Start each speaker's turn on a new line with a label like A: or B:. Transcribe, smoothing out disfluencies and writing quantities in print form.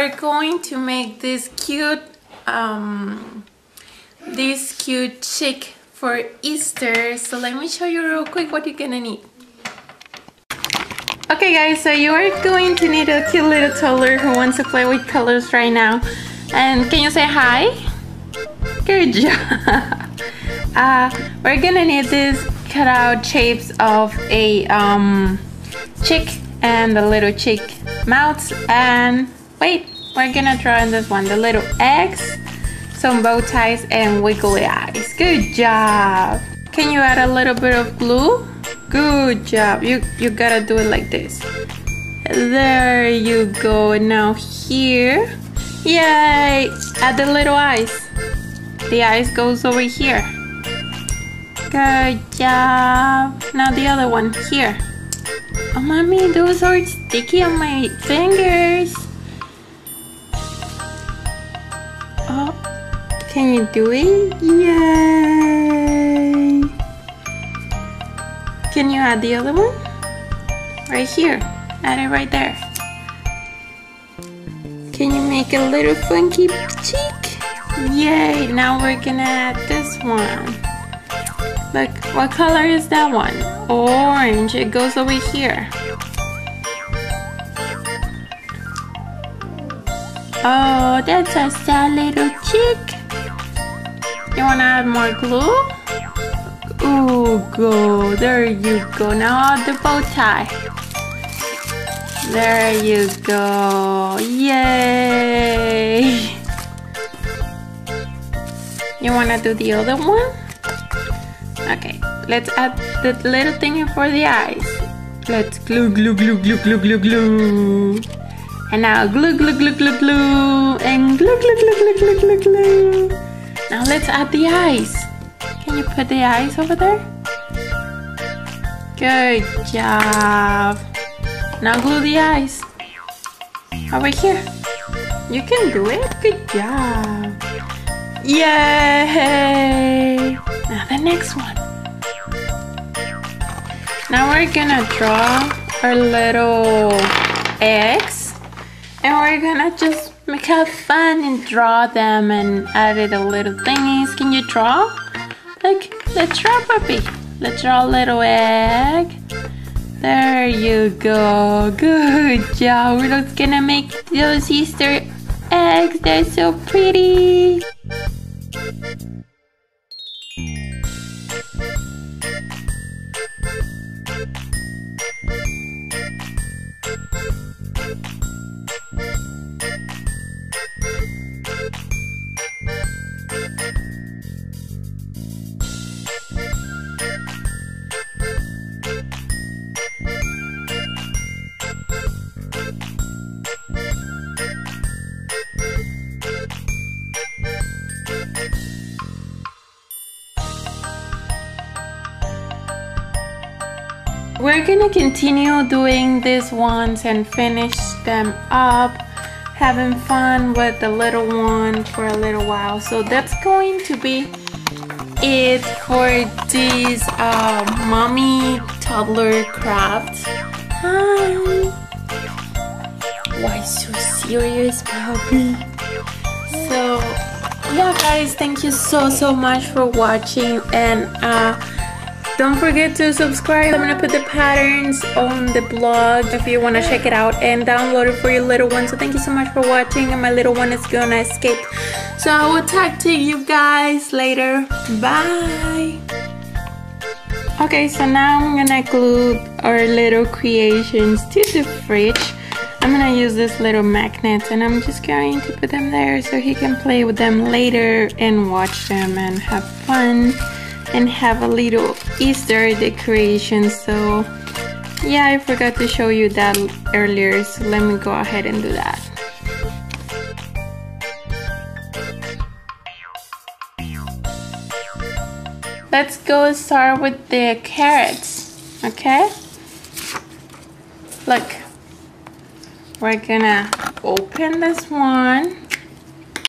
A: we're going to make this cute chick for Easter. So let me show you real quick what you're gonna need. Okay guys, so you are going to need a cute little toddler who wants to play with colors right now. And can you say hi? Good job. We're gonna need these cut out shapes of a chick and the little chick mouths, and wait, we're gonna draw in this one the little eggs, some bow ties, and wiggly eyes. Good job. Can you add a little bit of glue? Good job. You gotta do it like this. There you go. Now here, yay, add the little eyes. The eyes goes over here. Good job. Now the other one here. Oh mommy, those are sticky on my fingers. Oh, can you do it? Yay! Can you add the other one? Right here. Add it right there. Can you make a little funky cheek? Yay! Now we're gonna add this one. Look, what color is that one? Orange. It goes over here. Oh, that's a sad little chick. You wanna add more glue? Ooh, go. There you go. Now add the bow tie. There you go. Yay! You wanna do the other one? Okay, let's add the little thingy for the eyes. Let's glue, glue, glue, glue, glue, glue, glue. And now glue, glue, glue, glue, glue. And glue, glue, glue, glue, glue, glue, glue. Now let's add the eyes. Can you put the eyes over there? Good job. Now glue the eyes. Over here. You can do it. Good job. Yay! Now the next one. Now we're gonna draw our little eggs, and we're gonna just have fun and draw them and add a little thingies. Can you draw? Like, let's draw puppy. Let's draw a little egg. There you go. Good job. We're just gonna make those Easter eggs. They're so pretty. We're gonna continue doing these ones and finish them up, having fun with the little one for a little while. So that's going to be it for this mommy toddler craft. Hi. Why so serious, puppy? So yeah guys, thank you so much for watching, and don't forget to subscribe. I'm gonna put the patterns on the blog if you wanna check it out and download it for your little one. So thank you so much for watching, and my little one is gonna escape. So I will talk to you guys later. Bye. Okay, so now I'm gonna glue our little creations to the fridge. I'm gonna use this little magnets, and I'm just going to put them there so he can play with them later and watch them and have fun and have a little Easter decoration. So yeah, I forgot to show you that earlier, so let me go ahead and do that. Let's go start with the carrots, okay? Look, we're gonna open this one.